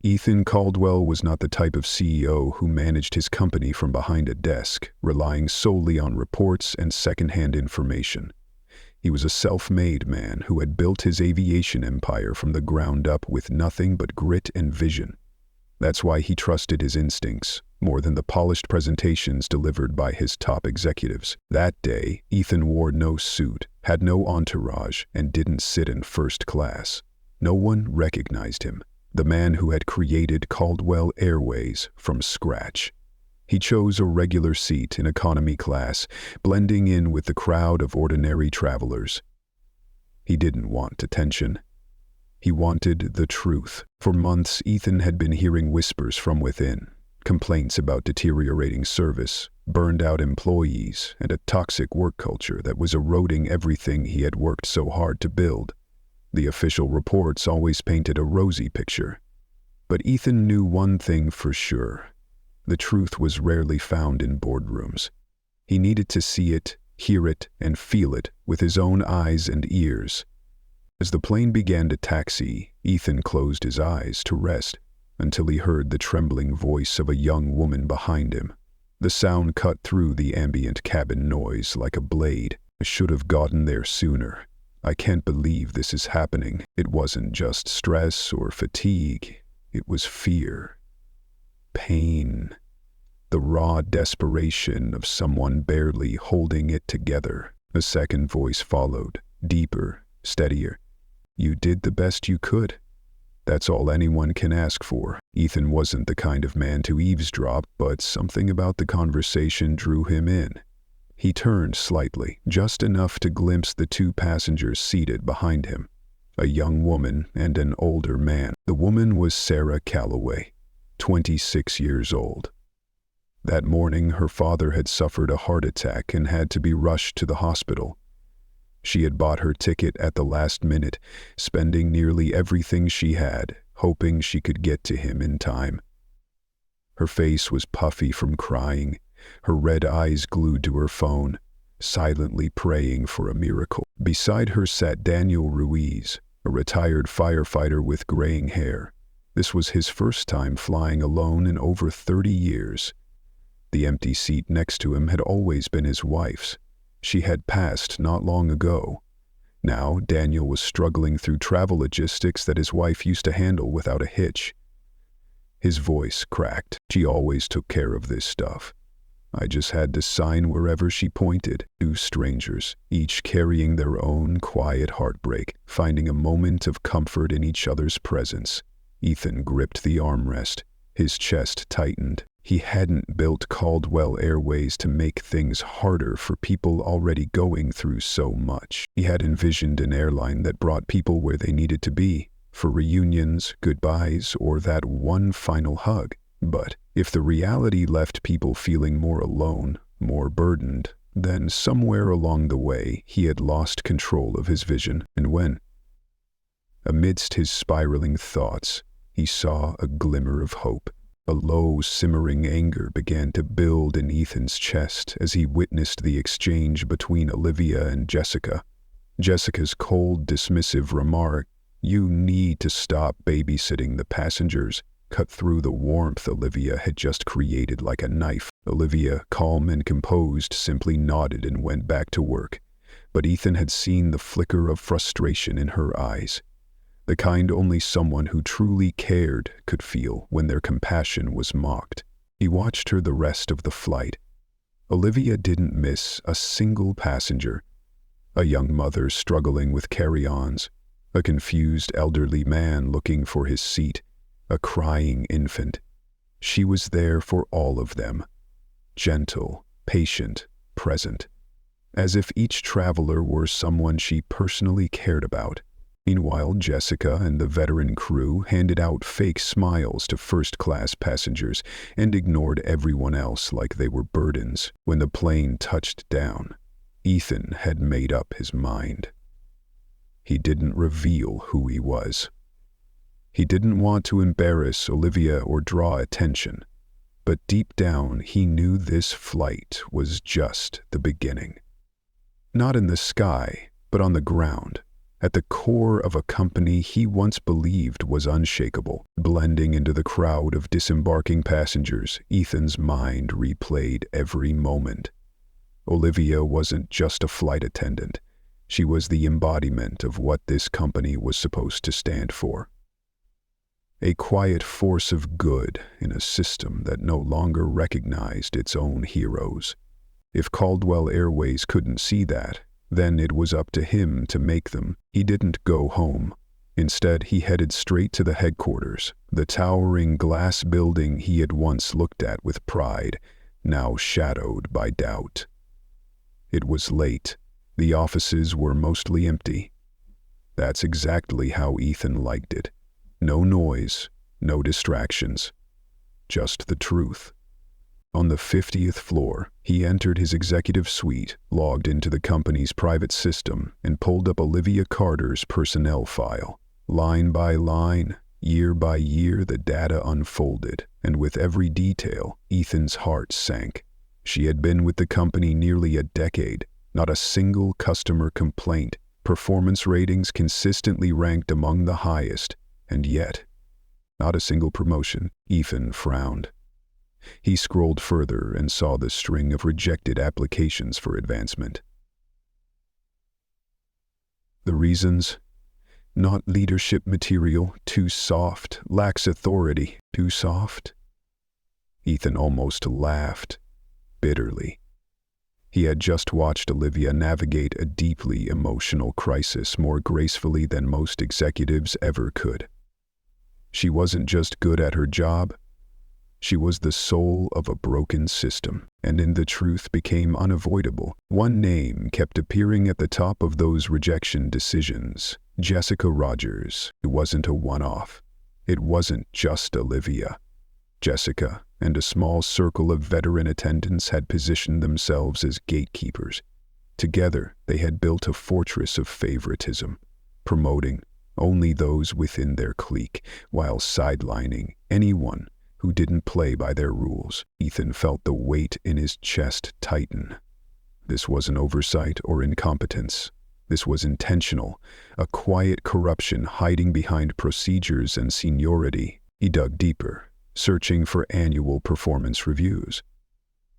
Ethan Caldwell was not the type of CEO who managed his company from behind a desk, relying solely on reports and second-hand information. He was a self-made man who had built his aviation empire from the ground up with nothing but grit and vision. That's why he trusted his instincts more than the polished presentations delivered by his top executives. That day, Ethan wore no suit, had no entourage, and didn't sit in first class. No one recognized him, the man who had created Caldwell Airways from scratch. He chose a regular seat in economy class, blending in with the crowd of ordinary travelers. He didn't want attention. He wanted the truth. For months, Ethan had been hearing whispers from within, complaints about deteriorating service, burned-out employees, and a toxic work culture that was eroding everything he had worked so hard to build. The official reports always painted a rosy picture. But Ethan knew one thing for sure. The truth was rarely found in boardrooms. He needed to see it, hear it, and feel it with his own eyes and ears. As the plane began to taxi, Ethan closed his eyes to rest until he heard the trembling voice of a young woman behind him. The sound cut through the ambient cabin noise like a blade. I should have gotten there sooner. I can't believe this is happening. It wasn't just stress or fatigue. It was fear. Pain. The raw desperation of someone barely holding it together. A second voice followed, deeper, steadier. You did the best you could. That's all anyone can ask for. Ethan wasn't the kind of man to eavesdrop, but something about the conversation drew him in. He turned slightly, just enough to glimpse the two passengers seated behind him, a young woman and an older man. The woman was Sarah Calloway, 26 years old. That morning, her father had suffered a heart attack and had to be rushed to the hospital. She had bought her ticket at the last minute, spending nearly everything she had, hoping she could get to him in time. Her face was puffy from crying, her red eyes glued to her phone, silently praying for a miracle. Beside her sat Daniel Ruiz, a retired firefighter with graying hair. This was his first time flying alone in over 30 years. The empty seat next to him had always been his wife's. She had passed not long ago. Now Daniel was struggling through travel logistics that his wife used to handle without a hitch. His voice cracked. She always took care of this stuff. I just had to sign wherever she pointed. Two strangers, each carrying their own quiet heartbreak, finding a moment of comfort in each other's presence. Ethan gripped the armrest. His chest tightened. He hadn't built Caldwell Airways to make things harder for people already going through so much. He had envisioned an airline that brought people where they needed to be, for reunions, goodbyes, or that one final hug. But if the reality left people feeling more alone, more burdened, then somewhere along the way he had lost control of his vision. And when, amidst his spiraling thoughts, he saw a glimmer of hope. A low, simmering anger began to build in Ethan's chest as he witnessed the exchange between Olivia and Jessica. Jessica's cold, dismissive remark, "You need to stop babysitting the passengers," cut through the warmth Olivia had just created like a knife. Olivia, calm and composed, simply nodded and went back to work. But Ethan had seen the flicker of frustration in her eyes. The kind only someone who truly cared could feel when their compassion was mocked. He watched her the rest of the flight. Olivia didn't miss a single passenger. A young mother struggling with carry-ons, a confused elderly man looking for his seat, a crying infant. She was there for all of them, gentle, patient, present, as if each traveler were someone she personally cared about. Meanwhile, Jessica and the veteran crew handed out fake smiles to first-class passengers and ignored everyone else like they were burdens. When the plane touched down, Ethan had made up his mind. He didn't reveal who he was. He didn't want to embarrass Olivia or draw attention, but deep down he knew this flight was just the beginning. Not in the sky, but on the ground. at the core of a company he once believed was unshakable. Blending into the crowd of disembarking passengers, Ethan's mind replayed every moment. Olivia wasn't just a flight attendant. She was the embodiment of what this company was supposed to stand for. A quiet force of good in a system that no longer recognized its own heroes. If Caldwell Airways couldn't see that, then it was up to him to make them. He didn't go home. Instead, he headed straight to the headquarters, the towering glass building he had once looked at with pride, now shadowed by doubt. It was late. The offices were mostly empty. That's exactly how Ethan liked it. No noise, no distractions, just the truth. On the 50th floor, he entered his executive suite, logged into the company's private system, and pulled up Olivia Carter's personnel file. Line by line, year by year, the data unfolded, and with every detail, Ethan's heart sank. She had been with the company nearly a decade, not a single customer complaint, performance ratings consistently ranked among the highest, and yet, not a single promotion. Ethan frowned. He scrolled further and saw the string of rejected applications for advancement. The reasons? Not leadership material, too soft, lacks authority, too soft. Ethan almost laughed, bitterly. He had just watched Olivia navigate a deeply emotional crisis more gracefully than most executives ever could. She wasn't just good at her job, she was the soul of a broken system, and in the truth became unavoidable. One name kept appearing at the top of those rejection decisions: Jessica Rogers. It wasn't a one-off. It wasn't just Olivia. Jessica and a small circle of veteran attendants had positioned themselves as gatekeepers. Together, they had built a fortress of favoritism, promoting only those within their clique, while sidelining anyone who didn't play by their rules. Ethan felt the weight in his chest tighten. This wasn't oversight or incompetence. This was intentional, a quiet corruption hiding behind procedures and seniority. He dug deeper, searching for annual performance reviews.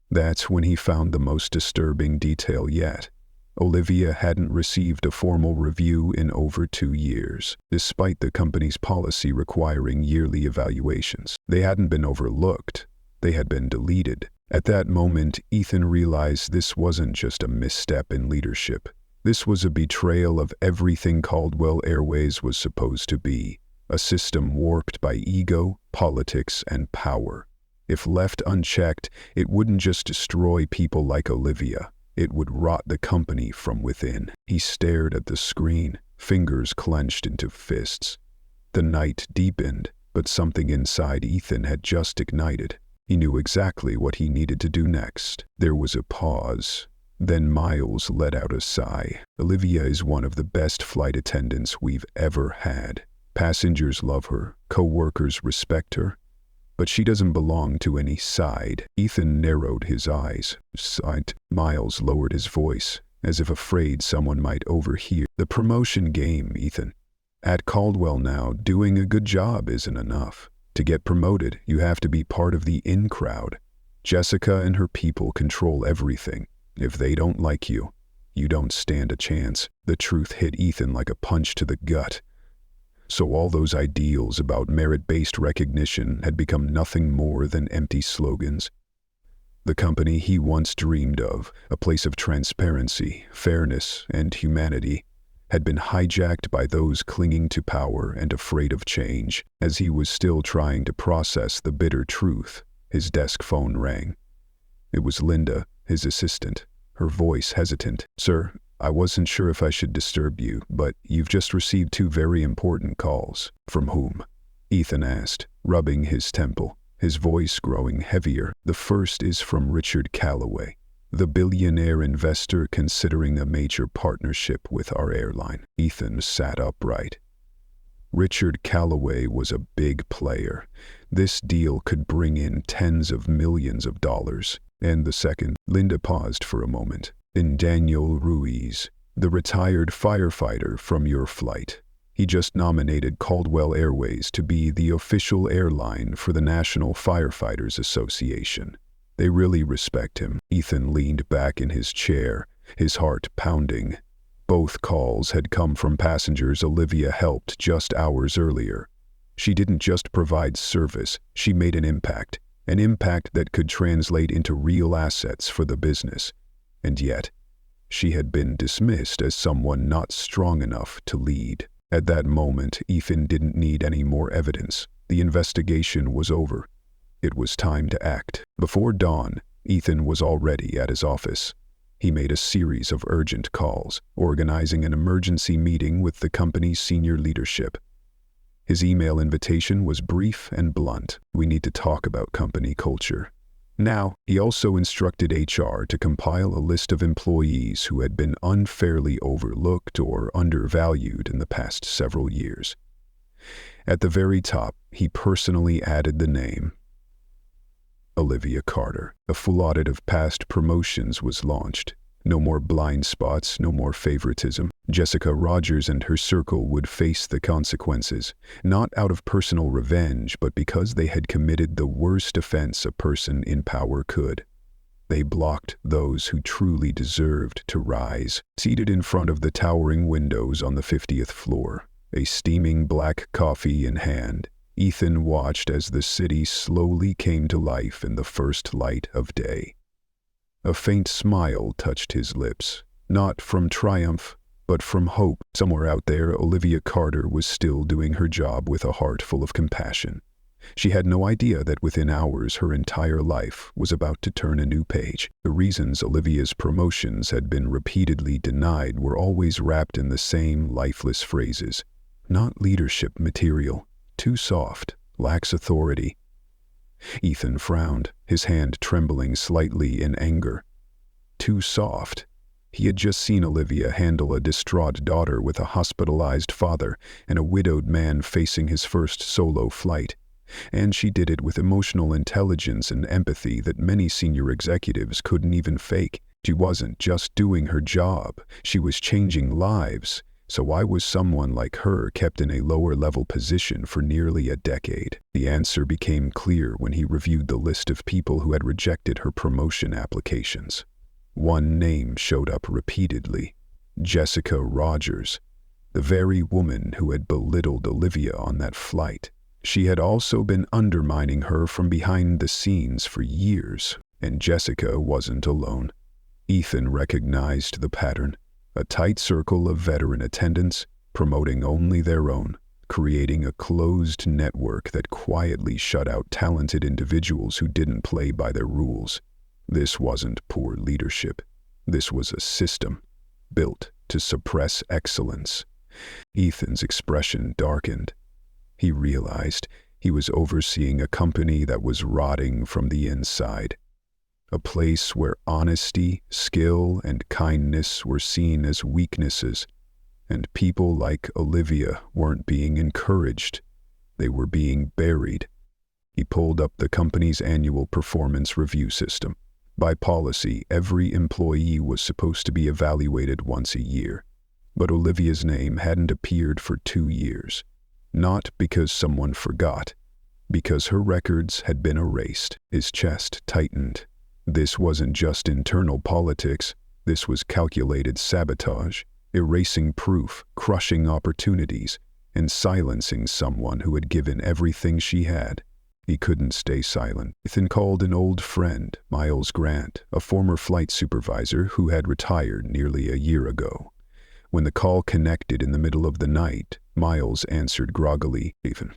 That's when he found the most disturbing detail yet. Olivia hadn't received a formal review in over 2 years, despite the company's policy requiring yearly evaluations. They hadn't been overlooked, they had been deleted. At that moment, Ethan realized this wasn't just a misstep in leadership. This was a betrayal of everything Caldwell Airways was supposed to be, a system warped by ego, politics, and power. If left unchecked, it wouldn't just destroy people like Olivia. It would rot the company from within. He stared at the screen, fingers clenched into fists. The night deepened, but something inside Ethan had just ignited. He knew exactly what he needed to do next. There was a pause. Then Miles let out a sigh. Olivia is one of the best flight attendants we've ever had. Passengers love her, co-workers respect her, but she doesn't belong to any side. Ethan narrowed his eyes. Sighed. Miles lowered his voice, as if afraid someone might overhear. The promotion game, Ethan. At Caldwell now, doing a good job isn't enough. To get promoted, you have to be part of the in-crowd. Jessica and her people control everything. If they don't like you, you don't stand a chance. The truth hit Ethan like a punch to the gut. So all those ideals about merit-based recognition had become nothing more than empty slogans. The company he once dreamed of, a place of transparency, fairness, and humanity, had been hijacked by those clinging to power and afraid of change. As he was still trying to process the bitter truth, his desk phone rang. It was Linda, his assistant, her voice hesitant. "Sir, I wasn't sure if I should disturb you, but you've just received 2 very important calls." "From whom?" Ethan asked, rubbing his temple, his voice growing heavier. "The first is from Richard Calloway, the billionaire investor considering a major partnership with our airline." Ethan sat upright. Richard Calloway was a big player. This deal could bring in tens of millions of dollars. And the second? Linda paused for a moment. "In Daniel Ruiz, the retired firefighter from your flight. He just nominated Caldwell Airways to be the official airline for the National Firefighters Association. They really respect him." Ethan leaned back in his chair, his heart pounding. Both calls had come from passengers Olivia helped just hours earlier. She didn't just provide service, she made an impact that could translate into real assets for the business. And yet, she had been dismissed as someone not strong enough to lead. At that moment, Ethan didn't need any more evidence. The investigation was over. It was time to act. Before dawn, Ethan was already at his office. He made a series of urgent calls, organizing an emergency meeting with the company's senior leadership. His email invitation was brief and blunt. "We need to talk about company culture." Now, he also instructed HR to compile a list of employees who had been unfairly overlooked or undervalued in the past several years. At the very top, he personally added the name Olivia Carter. A full audit of past promotions was launched. No more blind spots, no more favoritism. Jessica Rogers and her circle would face the consequences, not out of personal revenge, but because they had committed the worst offense a person in power could. They blocked those who truly deserved to rise. Seated in front of the towering windows on the 50th floor, a steaming black coffee in hand, Ethan watched as the city slowly came to life in the first light of day. A faint smile touched his lips, not from triumph, but from hope. Somewhere out there, Olivia Carter was still doing her job with a heart full of compassion. She had no idea that within hours her entire life was about to turn a new page. The reasons Olivia's promotions had been repeatedly denied were always wrapped in the same lifeless phrases. Not leadership material, too soft, lacks authority. Ethan frowned, his hand trembling slightly in anger. Too soft. He had just seen Olivia handle a distraught daughter with a hospitalized father and a widowed man facing his first solo flight. And she did it with emotional intelligence and empathy that many senior executives couldn't even fake. She wasn't just doing her job, she was changing lives. So why was someone like her kept in a lower-level position for nearly a decade? The answer became clear when he reviewed the list of people who had rejected her promotion applications. One name showed up repeatedly: Jessica Rogers, the very woman who had belittled Olivia on that flight. She had also been undermining her from behind the scenes for years, and Jessica wasn't alone. Ethan recognized the pattern. A tight circle of veteran attendants, promoting only their own, creating a closed network that quietly shut out talented individuals who didn't play by their rules. This wasn't poor leadership. This was a system, built to suppress excellence. Ethan's expression darkened. He realized he was overseeing a company that was rotting from the inside. A place where honesty, skill, and kindness were seen as weaknesses, and people like Olivia weren't being encouraged. They were being buried. He pulled up the company's annual performance review system. By policy, every employee was supposed to be evaluated once a year, but Olivia's name hadn't appeared for 2 years. Not because someone forgot, because her records had been erased. His chest tightened. This wasn't just internal politics, this was calculated sabotage, erasing proof, crushing opportunities, and silencing someone who had given everything she had. He couldn't stay silent. Ethan called an old friend, Miles Grant, a former flight supervisor who had retired nearly a year ago. When the call connected in the middle of the night, Miles answered groggily, "Ethan,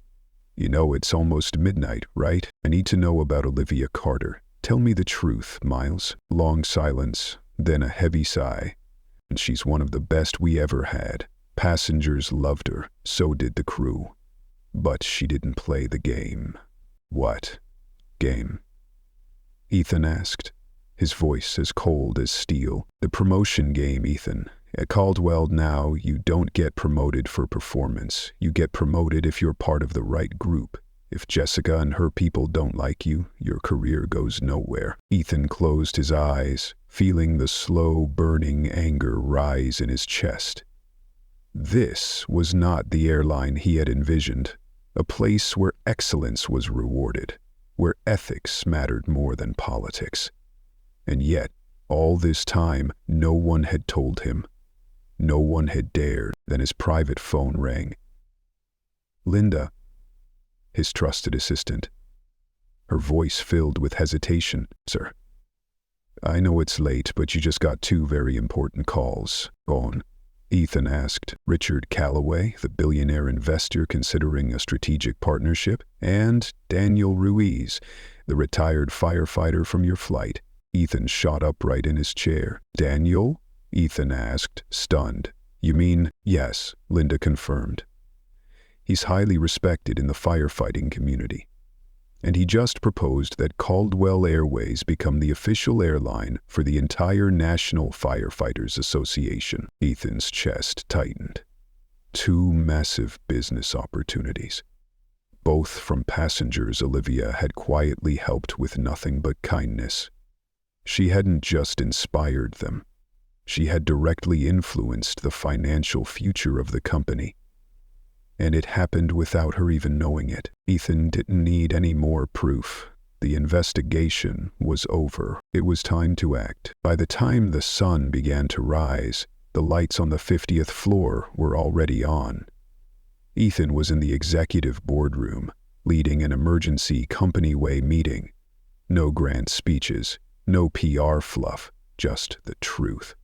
you know it's almost midnight, right? I need to know about Olivia Carter. Tell me the truth, Miles." Long silence, then a heavy sigh. "And she's one of the best we ever had. Passengers loved her, so did the crew. But she didn't play the game." "What game?" Ethan asked, his voice as cold as steel. "The promotion game, Ethan. At Caldwell now, you don't get promoted for performance. You get promoted if you're part of the right group. If Jessica and her people don't like you, your career goes nowhere. Ethan closed his eyes, feeling the slow, burning anger rise in his chest. This was not the airline he had envisioned, a place where excellence was rewarded, where ethics mattered more than politics. And yet, all this time, no one had told him. No one had dared. Then his private phone rang. Linda, his trusted assistant. Her voice filled with hesitation. Sir, I know it's late, but you just got two very important calls. On. Ethan asked. Richard Calloway, the billionaire investor considering a strategic partnership, and Daniel Ruiz, the retired firefighter from your flight. Ethan shot upright in his chair. Daniel? Ethan asked, stunned. You mean? Yes, Linda confirmed. He's highly respected in the firefighting community. And he just proposed that Caldwell Airways become the official airline for the entire National Firefighters Association. Ethan's chest tightened. Two massive business opportunities. Both from passengers Olivia had quietly helped with nothing but kindness. She hadn't just inspired them. She had directly influenced the financial future of the company. And it happened without her even knowing it. Ethan didn't need any more proof. The investigation was over. It was time to act. By the time the sun began to rise, the lights on the 50th floor were already on. Ethan was in the executive boardroom, leading an emergency company-way meeting. No grand speeches, no PR fluff, just the truth.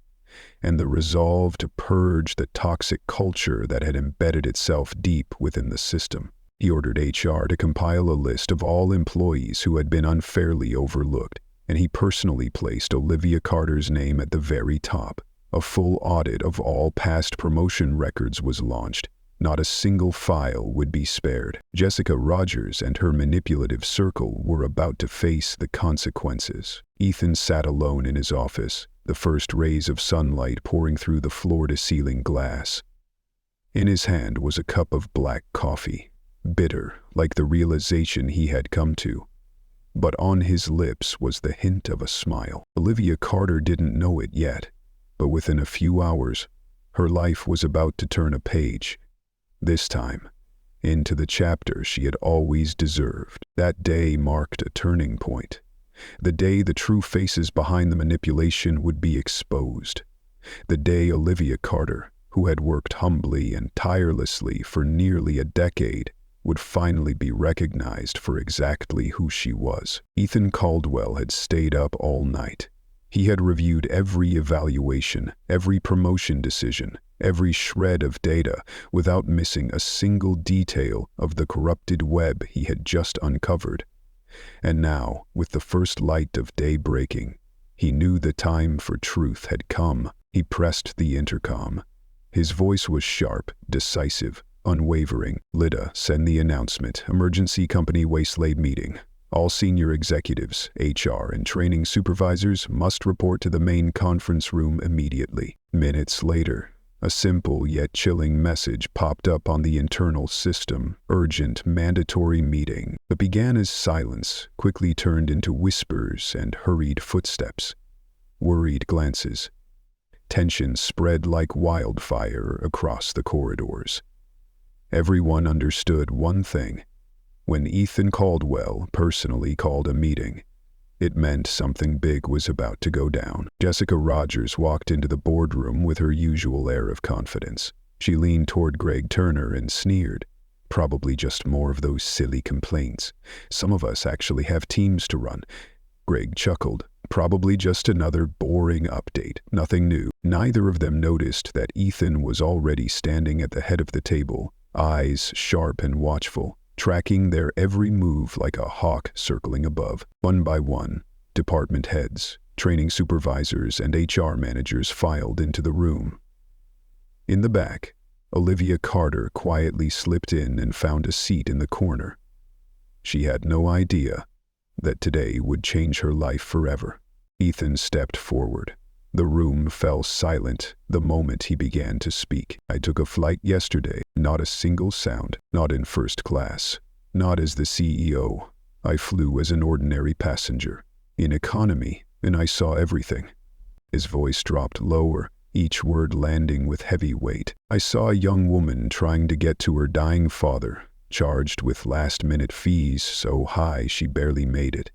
And the resolve to purge the toxic culture that had embedded itself deep within the system. He ordered HR to compile a list of all employees who had been unfairly overlooked, and he personally placed Olivia Carter's name at the very top. A full audit of all past promotion records was launched. Not a single file would be spared. Jessica Rogers and her manipulative circle were about to face the consequences. Ethan sat alone in his office, the first rays of sunlight pouring through the floor-to-ceiling glass. In his hand was a cup of black coffee, bitter like the realization he had come to. But on his lips was the hint of a smile. Olivia Carter didn't know it yet, but within a few hours, her life was about to turn a page. This time, into the chapter she had always deserved. That day marked a turning point. The day the true faces behind the manipulation would be exposed. The day Olivia Carter, who had worked humbly and tirelessly for nearly a decade, would finally be recognized for exactly who she was. Ethan Caldwell had stayed up all night. He had reviewed every evaluation, every promotion decision, every shred of data, without missing a single detail of the corrupted web he had just uncovered. And now, with the first light of day breaking, he knew the time for truth had come. He pressed the intercom. His voice was sharp, decisive, unwavering. Linda, send the announcement. Emergency company Waystlade meeting. All senior executives, HR, and training supervisors must report to the main conference room immediately. Minutes later, a simple yet chilling message popped up on the internal system. Urgent, mandatory meeting. It began as silence, quickly turned into whispers and hurried footsteps. Worried glances. Tension spread like wildfire across the corridors. Everyone understood one thing. When Ethan Caldwell personally called a meeting, it meant something big was about to go down. Jessica Rogers walked into the boardroom with her usual air of confidence. She leaned toward Greg Turner and sneered. Probably just more of those silly complaints. Some of us actually have teams to run. Greg chuckled. Probably just another boring update. Nothing new. Neither of them noticed that Ethan was already standing at the head of the table, eyes sharp and watchful, tracking their every move like a hawk circling above. One by one, department heads, training supervisors, and HR managers filed into the room. In the back, Olivia Carter quietly slipped in and found a seat in the corner. She had no idea that today would change her life forever. Ethan stepped forward. The room fell silent the moment he began to speak. I took a flight yesterday, not a single sound, not in first class, Not as the CEO. I flew as an ordinary passenger. In economy, and I saw everything. His voice dropped lower, each word landing with heavy weight. I saw a young woman trying to get to her dying father, charged with last-minute fees so high she barely made it.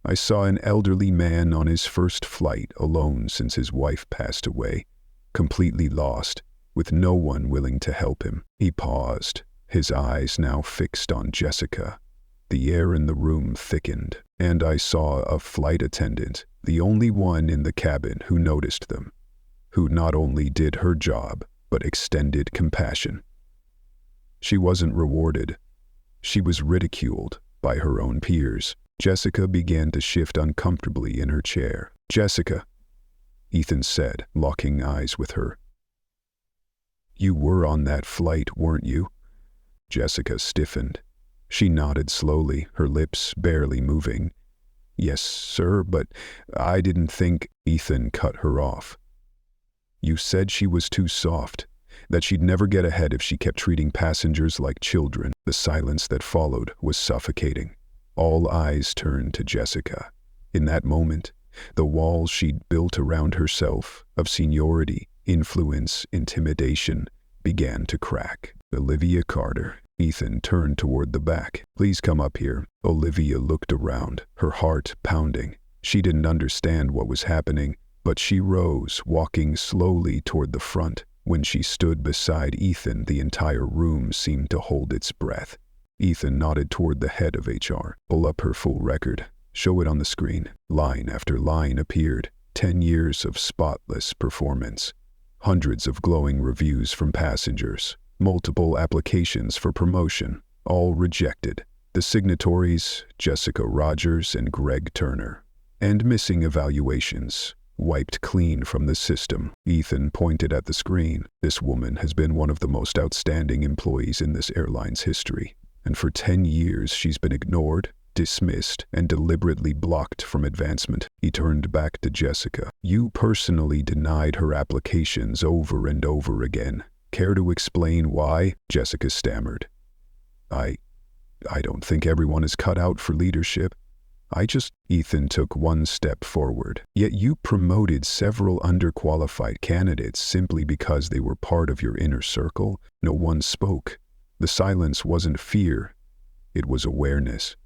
I saw an elderly man on his first flight alone since his wife passed away, completely lost, with no one willing to help him. He paused, his eyes now fixed on Jessica. The air in the room thickened, and I saw a flight attendant, the only one in the cabin who noticed them, who not only did her job, but extended compassion. She wasn't rewarded. She was ridiculed by her own peers. Jessica began to shift uncomfortably in her chair. "Jessica," Ethan said, locking eyes with her. "You were on that flight, weren't you?" Jessica stiffened. She nodded slowly, her lips barely moving. "Yes, sir, but I didn't think—" Ethan cut her off. "You said she was too soft, that she'd never get ahead if she kept treating passengers like children." The silence that followed was suffocating. All eyes turned to Jessica. In that moment, the walls she'd built around herself, of seniority, influence, intimidation, began to crack. "Olivia Carter." Ethan turned toward the back. "Please come up here." Olivia looked around, her heart pounding. She didn't understand what was happening, but she rose, walking slowly toward the front. When she stood beside Ethan, the entire room seemed to hold its breath. Ethan nodded toward the head of HR. "Pull up her full record. Show it on the screen." Line after line appeared. 10 years of spotless performance. Hundreds of glowing reviews from passengers. Multiple applications for promotion, all rejected. The signatories, Jessica Rogers and Greg Turner. And missing evaluations, wiped clean from the system. Ethan pointed at the screen. "This woman has been one of the most outstanding employees in this airline's history. And for 10 years she's been ignored, dismissed, and deliberately blocked from advancement." He turned back to Jessica. "You personally denied her applications over and over again. Care to explain why?" Jessica stammered. I don't think everyone is cut out for leadership. Ethan took one step forward. "Yet you promoted several underqualified candidates simply because they were part of your inner circle." No one spoke. The silence wasn't fear, it was awareness.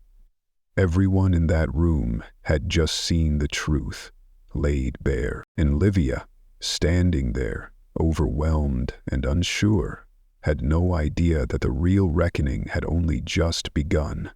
Everyone in that room had just seen the truth, laid bare. And Olivia, standing there, overwhelmed and unsure, had no idea that the real reckoning had only just begun.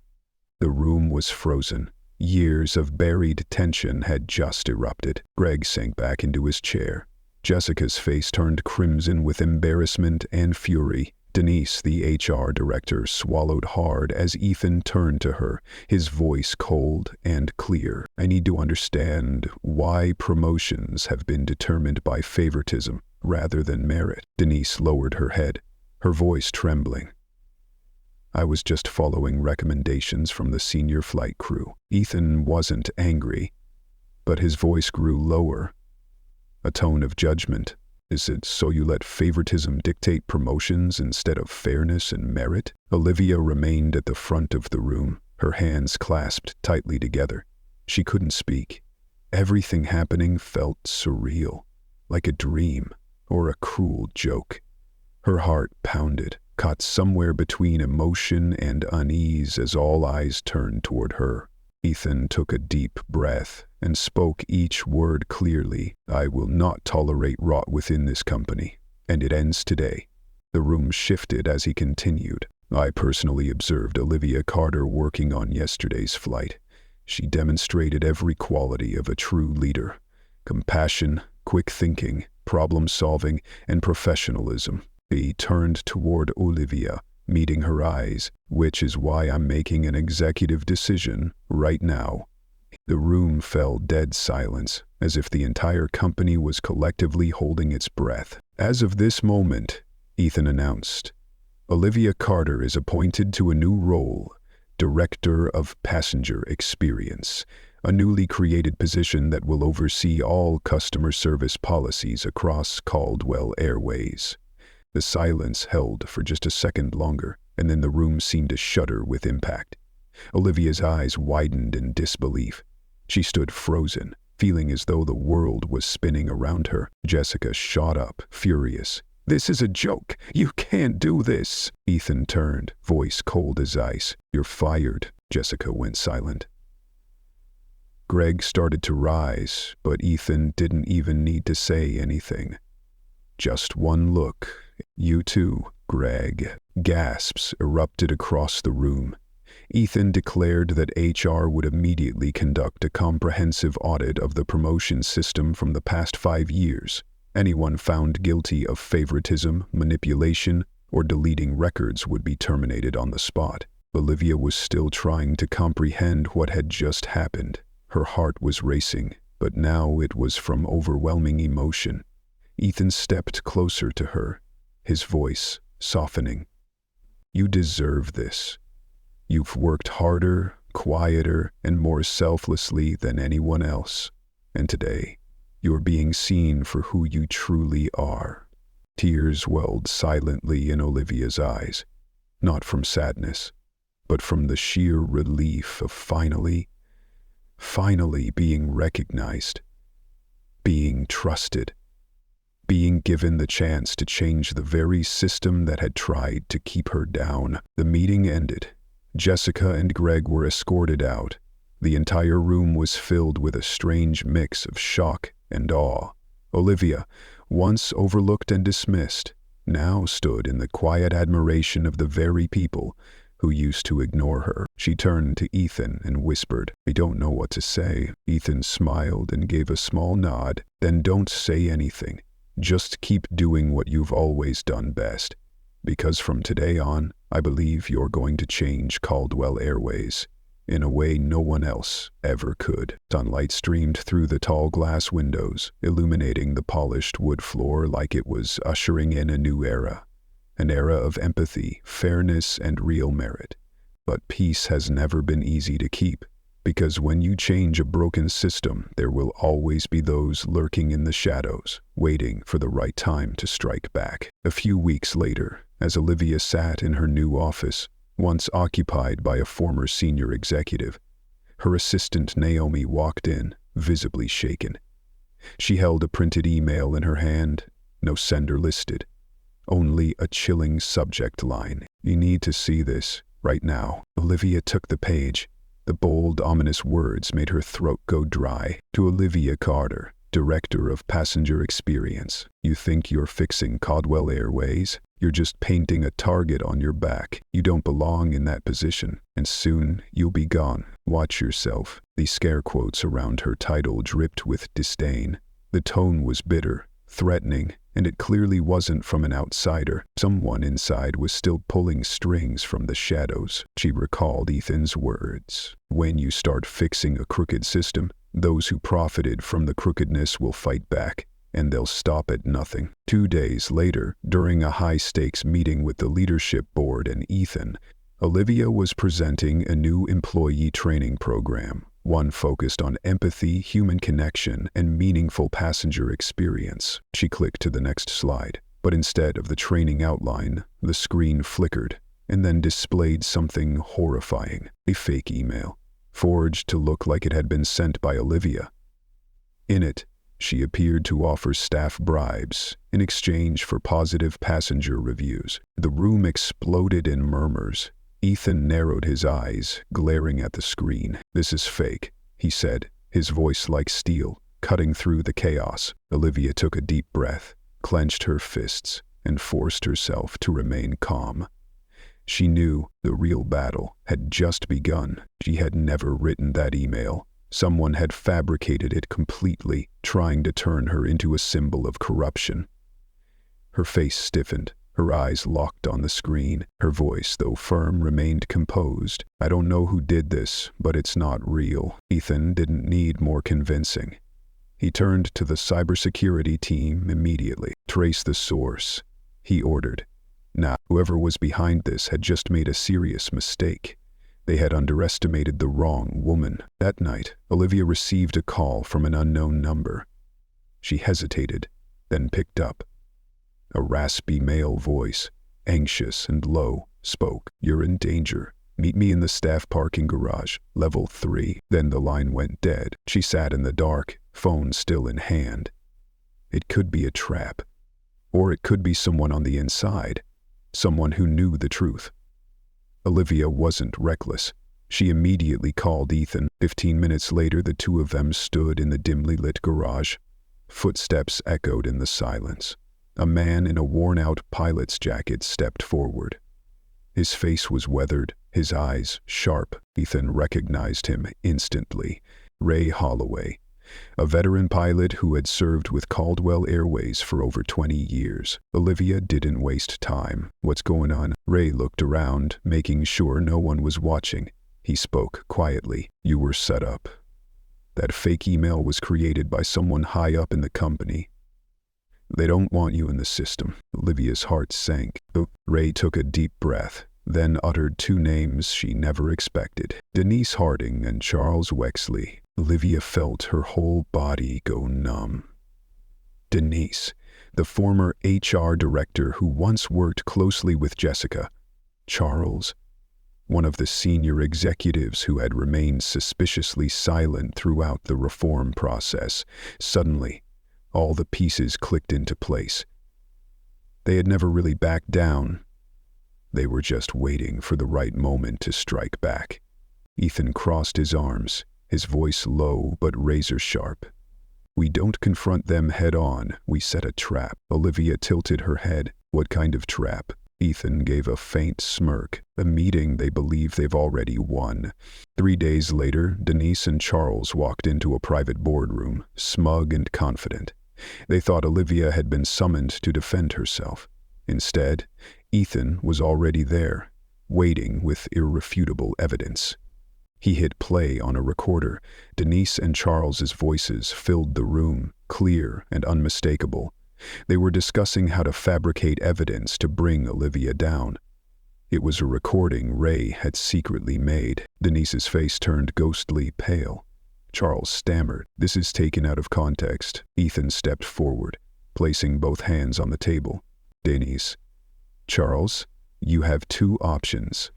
The room was frozen. Years of buried tension had just erupted. Greg sank back into his chair. Jessica's face turned crimson with embarrassment and fury. Denise, the HR director, swallowed hard as Ethan turned to her, his voice cold and clear. "I need to understand why promotions have been determined by favoritism rather than merit." Denise lowered her head, her voice trembling. "I was just following recommendations from the senior flight crew." Ethan wasn't angry, but his voice grew lower, a tone of judgment. "Is it so you let favoritism dictate promotions instead of fairness and merit?" Olivia remained at the front of the room, her hands clasped tightly together. She couldn't speak. Everything happening felt surreal, like a dream or a cruel joke. Her heart pounded, caught somewhere between emotion and unease as all eyes turned toward her. Ethan took a deep breath and spoke each word clearly. "I will not tolerate rot within this company, and it ends today." The room shifted as he continued. "I personally observed Olivia Carter working on yesterday's flight. She demonstrated every quality of a true leader: compassion, quick thinking, problem-solving, and professionalism." He turned toward Olivia, meeting her eyes. "Which is why I'm making an executive decision right now." The room fell dead silence, as if the entire company was collectively holding its breath. "As of this moment," Ethan announced, "Olivia Carter is appointed to a new role, Director of Passenger Experience, a newly created position that will oversee all customer service policies across Caldwell Airways." The silence held for just a second longer. and then the room seemed to shudder with impact. Olivia's eyes widened in disbelief. She stood frozen, feeling as though the world was spinning around her. Jessica shot up, furious. "This is a joke! You can't do this!" Ethan turned, voice cold as ice. "You're fired." Jessica went silent. Greg started to rise, but Ethan didn't even need to say anything. Just one look. "You too, Greg." Gasps erupted across the room. Ethan declared that HR would immediately conduct a comprehensive audit of the promotion system from the past 5 years. Anyone found guilty of favoritism, manipulation, or deleting records would be terminated on the spot. Olivia was still trying to comprehend what had just happened. Her heart was racing, but now it was from overwhelming emotion. Ethan stepped closer to her, his voice softening. "You deserve this. You've worked harder, quieter, and more selflessly than anyone else. And today, you're being seen for who you truly are." Tears welled silently in Olivia's eyes, not from sadness, but from the sheer relief of finally being recognized, being trusted, being given the chance to change the very system that had tried to keep her down. The meeting ended. Jessica and Greg were escorted out. The entire room was filled with a strange mix of shock and awe. Olivia, once overlooked and dismissed, now stood in the quiet admiration of the very people who used to ignore her. She turned to Ethan and whispered, "I don't know what to say." Ethan smiled and gave a small nod. "Then don't say anything. Just keep doing what you've always done best. Because from today on, I believe you're going to change Caldwell Airways in a way no one else ever could." Sunlight streamed through the tall glass windows, illuminating the polished wood floor like it was ushering in a new era. An era of empathy, fairness, and real merit. But peace has never been easy to keep, because when you change a broken system, there will always be those lurking in the shadows, waiting for the right time to strike back. A few weeks later, as Olivia sat in her new office, once occupied by a former senior executive, her assistant Naomi walked in, visibly shaken. She held a printed email in her hand, no sender listed. Only a chilling subject line. "You need to see this, right now." Olivia took the page. The bold, ominous words made her throat go dry. To Olivia Carter, Director of Passenger Experience. "You think you're fixing Caldwell Airways? You're just painting a target on your back. You don't belong in that position, and soon you'll be gone. Watch yourself." The scare quotes around her title dripped with disdain. The tone was bitter, threatening, and it clearly wasn't from an outsider. Someone inside was still pulling strings from the shadows. She recalled Ethan's words. "When you start fixing a crooked system, those who profited from the crookedness will fight back, and they'll stop at nothing." 2 days later, during a high-stakes meeting with the leadership board and Ethan, Olivia was presenting a new employee training program, one focused on empathy, human connection, and meaningful passenger experience. She clicked to the next slide, but instead of the training outline, the screen flickered and then displayed something horrifying: a fake email, forged to look like it had been sent by Olivia. In it, she appeared to offer staff bribes in exchange for positive passenger reviews. The room exploded in murmurs. Ethan narrowed his eyes, glaring at the screen. "This is fake," he said, his voice like steel, cutting through the chaos. Olivia took a deep breath, clenched her fists, and forced herself to remain calm. She knew the real battle had just begun. She had never written that email. Someone had fabricated it completely, trying to turn her into a symbol of corruption. Her face stiffened. Her eyes locked on the screen. Her voice, though firm, remained composed. "I don't know who did this, but it's not real." Ethan didn't need more convincing. He turned to the cybersecurity team immediately. "Trace the source," he ordered. Now, whoever was behind this had just made a serious mistake. They had underestimated the wrong woman. That night, Olivia received a call from an unknown number. She hesitated, then picked up. A raspy male voice, anxious and low, spoke. "You're in danger. Meet me in the staff parking garage, level 3. Then the line went dead. She sat in the dark, phone still in hand. It could be a trap. Or it could be someone on the inside. Someone who knew the truth. Olivia wasn't reckless. She immediately called Ethan. 15 minutes later, the two of them stood in the dimly lit garage. Footsteps echoed in the silence. A man in a worn-out pilot's jacket stepped forward. His face was weathered, his eyes sharp. Ethan recognized him instantly. Ray Holloway, a veteran pilot who had served with Caldwell Airways for over 20 years. Olivia didn't waste time. "What's going on?" Ray looked around, making sure no one was watching. He spoke quietly. "You were set up. That fake email was created by someone high up in the company. They don't want you in the system." Olivia's heart sank. Ray took a deep breath, then uttered two names she never expected: Denise Harding and Charles Wexley. Olivia felt her whole body go numb. Denise, the former HR director who once worked closely with Jessica. Charles, one of the senior executives who had remained suspiciously silent throughout the reform process. Suddenly, all the pieces clicked into place. They had never really backed down. They were just waiting for the right moment to strike back. Ethan crossed his arms, his voice low but razor-sharp. "We don't confront them head-on, we set a trap." Olivia tilted her head. "What kind of trap?" Ethan gave a faint smirk. "A meeting they believe they've already won." 3 days later, Denise and Charles walked into a private boardroom, smug and confident. They thought Olivia had been summoned to defend herself. Instead, Ethan was already there, waiting with irrefutable evidence. He hit play on a recorder. Denise and Charles's voices filled the room, clear and unmistakable. They were discussing how to fabricate evidence to bring Olivia down. It was a recording Ray had secretly made. Denise's face turned ghostly pale. Charles stammered. "This is taken out of context." Ethan stepped forward, placing both hands on the table. "Denise, Charles, you have 2 options."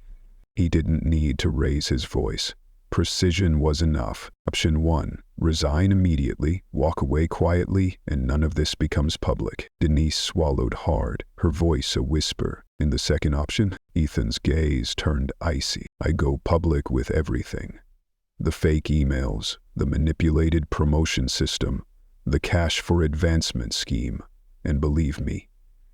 He didn't need to raise his voice. Precision was enough. Option 1, resign immediately, walk away quietly, and none of this becomes public. Denise swallowed hard, her voice a whisper. In the second option, Ethan's gaze turned icy. "I go public with everything. The fake emails, the manipulated promotion system, the cash for advancement scheme. And believe me,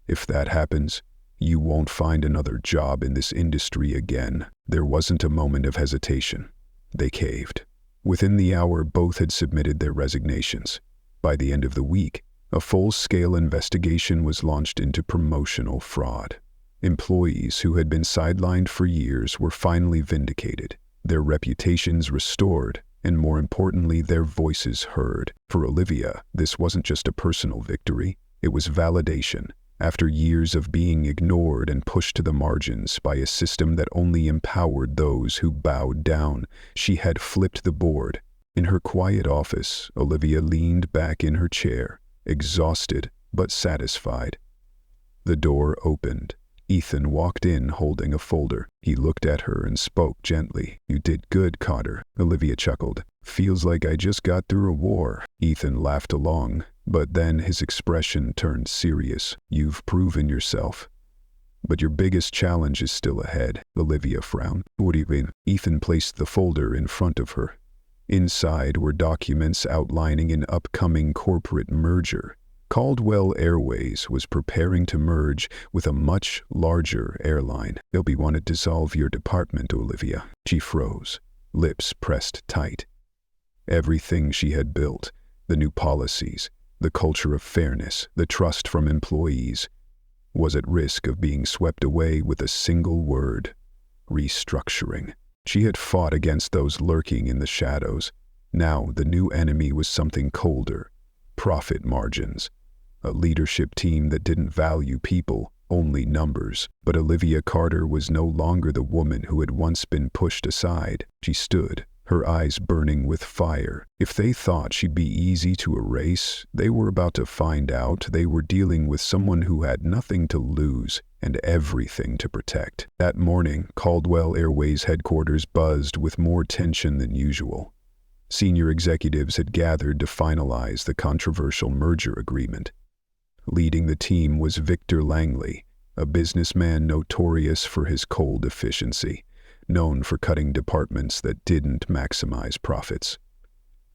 if that happens, you won't find another job in this industry again." There wasn't a moment of hesitation. They caved. Within the hour, both had submitted their resignations. By the end of the week, a full-scale investigation was launched into promotional fraud. Employees who had been sidelined for years were finally vindicated, their reputations restored, and more importantly, their voices heard. For Olivia, this wasn't just a personal victory, it was validation. After years of being ignored and pushed to the margins by a system that only empowered those who bowed down, she had flipped the board. In her quiet office, Olivia leaned back in her chair, exhausted but satisfied. The door opened. Ethan walked in holding a folder. He looked at her and spoke gently. "You did good, Cotter." Olivia chuckled. "Feels like I just got through a war." Ethan laughed along, but then his expression turned serious. "You've proven yourself. But your biggest challenge is still ahead." Olivia frowned. "What do you mean?" Ethan placed the folder in front of her. Inside were documents outlining an upcoming corporate merger. Caldwell Airways was preparing to merge with a much larger airline. "They'll be wanting to dissolve your department, Olivia." She froze, lips pressed tight. Everything she had built, the new policies, the culture of fairness, the trust from employees, was at risk of being swept away with a single word: restructuring. She had fought against those lurking in the shadows. Now the new enemy was something colder: profit margins. A leadership team that didn't value people, only numbers. But Olivia Carter was no longer the woman who had once been pushed aside. She stood, her eyes burning with fire. If they thought she'd be easy to erase, they were about to find out they were dealing with someone who had nothing to lose and everything to protect. That morning, Caldwell Airways headquarters buzzed with more tension than usual. Senior executives had gathered to finalize the controversial merger agreement. Leading the team was Victor Langley, a businessman notorious for his cold efficiency, known for cutting departments that didn't maximize profits.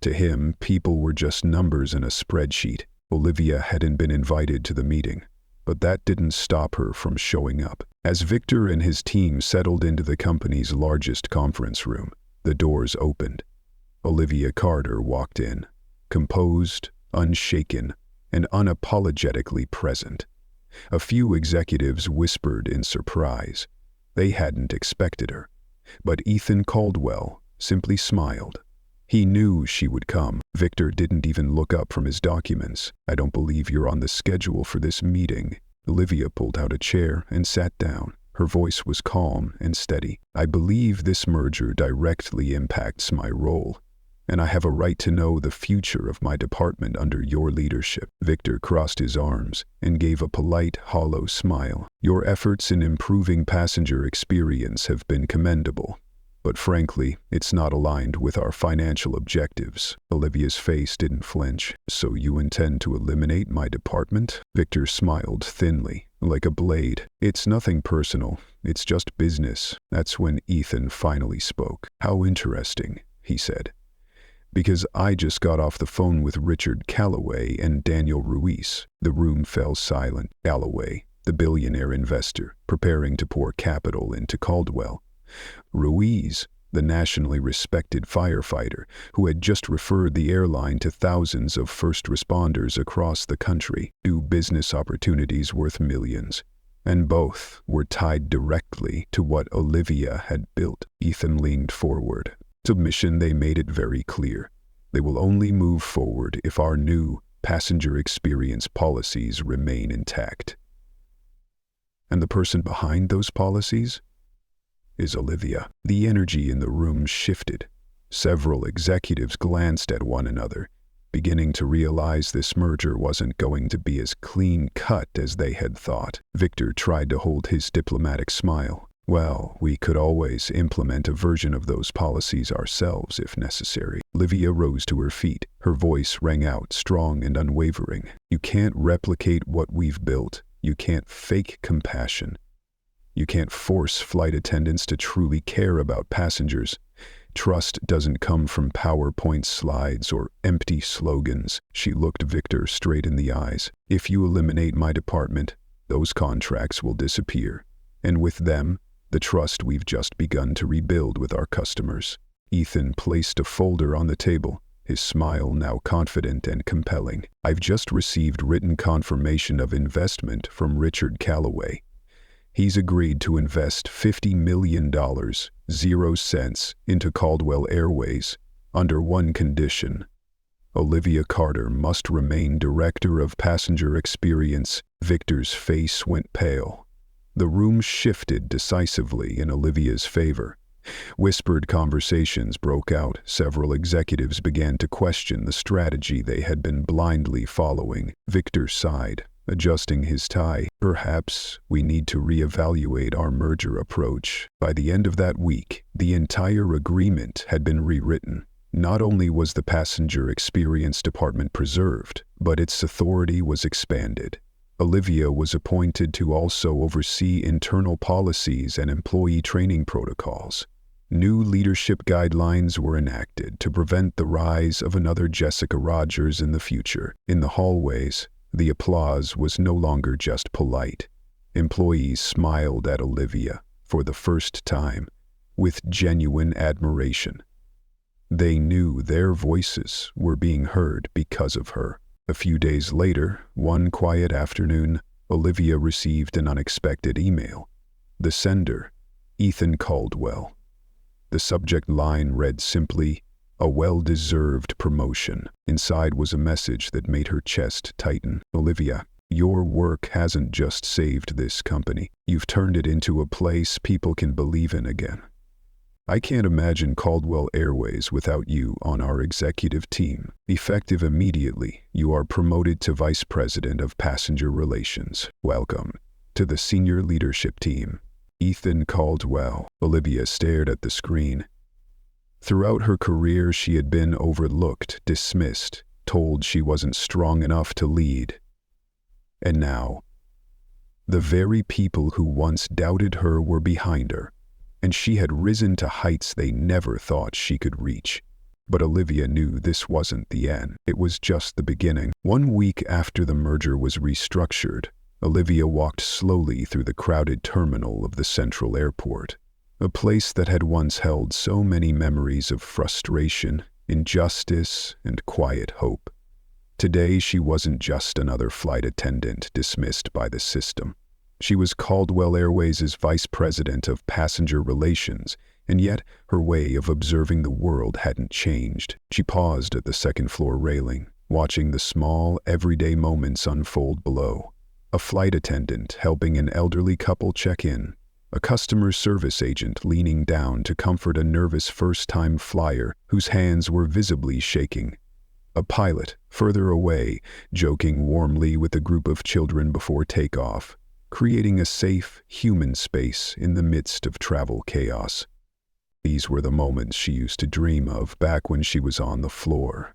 To him, people were just numbers in a spreadsheet. Olivia hadn't been invited to the meeting, but that didn't stop her from showing up. As Victor and his team settled into the company's largest conference room, the doors opened. Olivia Carter walked in, composed, unshaken, and unapologetically present. A few executives whispered in surprise. They hadn't expected her. But Ethan Caldwell simply smiled. He knew she would come. Victor didn't even look up from his documents. "I don't believe you're on the schedule for this meeting." Olivia pulled out a chair and sat down. Her voice was calm and steady. "I believe this merger directly impacts my role, and I have a right to know the future of my department under your leadership." Victor crossed his arms and gave a polite, hollow smile. "Your efforts in improving passenger experience have been commendable, but frankly, it's not aligned with our financial objectives." Olivia's face didn't flinch. "So you intend to eliminate my department?" Victor smiled thinly, like a blade. "It's nothing personal, it's just business." That's when Ethan finally spoke. "How interesting," he said. "Because I just got off the phone with Richard Callaway and Daniel Ruiz." The room fell silent. Callaway, the billionaire investor, preparing to pour capital into Caldwell. Ruiz, the nationally respected firefighter who had just referred the airline to thousands of first responders across the country. Two business opportunities worth millions, and both were tied directly to what Olivia had built. Ethan leaned forward. Submission, they made it very clear. They will only move forward if our new passenger experience policies remain intact. And the person behind those policies is Olivia. The energy in the room shifted. Several executives glanced at one another, beginning to realize this merger wasn't going to be as clean-cut as they had thought. Victor tried to hold his diplomatic smile. "Well, we could always implement a version of those policies ourselves if necessary." Olivia rose to her feet. Her voice rang out strong and unwavering. "You can't replicate what we've built. You can't fake compassion. You can't force flight attendants to truly care about passengers. Trust doesn't come from PowerPoint slides or empty slogans." She looked Victor straight in the eyes. "If you eliminate my department, those contracts will disappear. And with them, the trust we've just begun to rebuild with our customers." Ethan placed a folder on the table, his smile now confident and compelling. "I've just received written confirmation of investment from Richard Callaway. He's agreed to invest $50 million, 0 cents, into Caldwell Airways, under one condition. Olivia Carter must remain Director of Passenger Experience." Victor's face went pale. The room shifted decisively in Olivia's favor. Whispered conversations broke out. Several executives began to question the strategy they had been blindly following. Victor sighed, adjusting his tie. "Perhaps we need to reevaluate our merger approach." By the end of that week, the entire agreement had been rewritten. Not only was the passenger experience department preserved, but its authority was expanded. Olivia was appointed to also oversee internal policies and employee training protocols. New leadership guidelines were enacted to prevent the rise of another Jessica Rogers in the future. In the hallways, the applause was no longer just polite. Employees smiled at Olivia, for the first time, with genuine admiration. They knew their voices were being heard because of her. A few days later, one quiet afternoon, Olivia received an unexpected email. The sender, Ethan Caldwell. The subject line read simply, "A well-deserved promotion." Inside was a message that made her chest tighten. "Olivia, your work hasn't just saved this company. You've turned it into a place people can believe in again. I can't imagine Caldwell Airways without you on our executive team. Effective immediately, you are promoted to Vice President of Passenger Relations. Welcome to the senior leadership team. Ethan Caldwell. Olivia stared at the screen. Throughout her career, she had been overlooked, dismissed, told she wasn't strong enough to lead. And now, the very people who once doubted her were behind her, and she had risen to heights they never thought she could reach. But Olivia knew this wasn't the end. It was just the beginning. 1 week after the merger was restructured, Olivia walked slowly through the crowded terminal of the Central Airport, a place that had once held so many memories of frustration, injustice, and quiet hope. Today, she wasn't just another flight attendant dismissed by the system. She was Caldwell Airways' Vice President of Passenger Relations, and yet her way of observing the world hadn't changed. She paused at the second-floor railing, watching the small, everyday moments unfold below. A flight attendant helping an elderly couple check in, a customer service agent leaning down to comfort a nervous first-time flyer whose hands were visibly shaking, a pilot, further away, joking warmly with a group of children before takeoff, creating a safe, human space in the midst of travel chaos. These were the moments she used to dream of back when she was on the floor.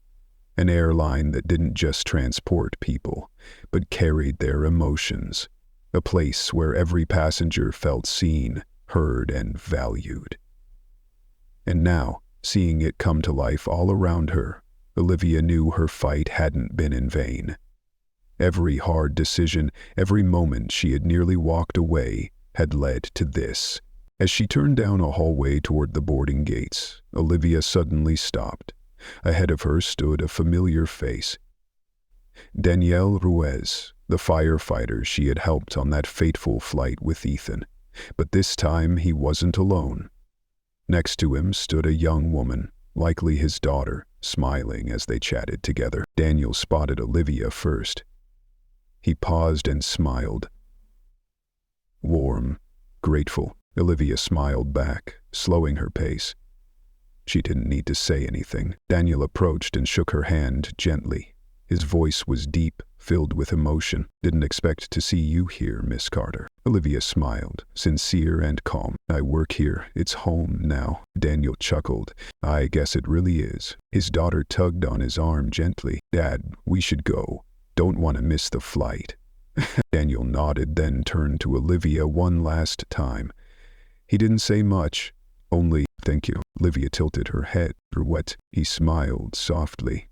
An airline that didn't just transport people, but carried their emotions. A place where every passenger felt seen, heard, and valued. And now, seeing it come to life all around her, Olivia knew her fight hadn't been in vain. Every hard decision, every moment she had nearly walked away, had led to this. As she turned down a hallway toward the boarding gates, Olivia suddenly stopped. Ahead of her stood a familiar face. Daniel Ruiz, the firefighter she had helped on that fateful flight with Ethan. But this time he wasn't alone. Next to him stood a young woman, likely his daughter, smiling as they chatted together. Daniel spotted Olivia first. He paused and smiled. Warm, grateful. Olivia smiled back, slowing her pace. She didn't need to say anything. Daniel approached and shook her hand gently. His voice was deep, filled with emotion. Didn't expect to see you here, Miss Carter. Olivia smiled, sincere and calm. I work here. It's home now. Daniel chuckled. I guess it really is. His daughter tugged on his arm gently. Dad, we should go. Don't want to miss the flight. Daniel nodded, then turned to Olivia one last time. He didn't say much, only, thank you. Olivia tilted her head. For what? He smiled softly.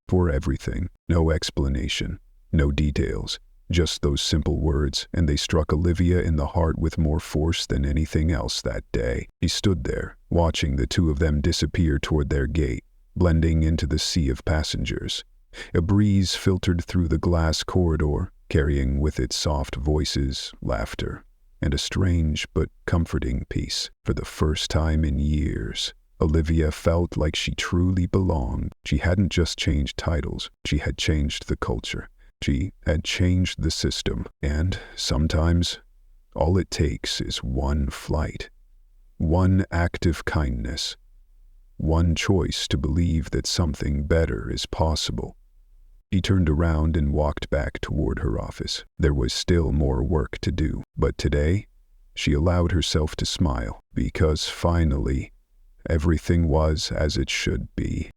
For everything. No explanation. No details. Just those simple words, and they struck Olivia in the heart with more force than anything else that day. He stood there, watching the two of them disappear toward their gate, blending into the sea of passengers. A breeze filtered through the glass corridor, carrying with it soft voices, laughter, and a strange but comforting peace. For the first time in years, Olivia felt like she truly belonged. She hadn't just changed titles, she had changed the culture. She had changed the system. And sometimes, all it takes is one flight, one act of kindness, one choice to believe that something better is possible. He turned around and walked back toward her office. There was still more work to do, but today, she allowed herself to smile, because finally, everything was as it should be.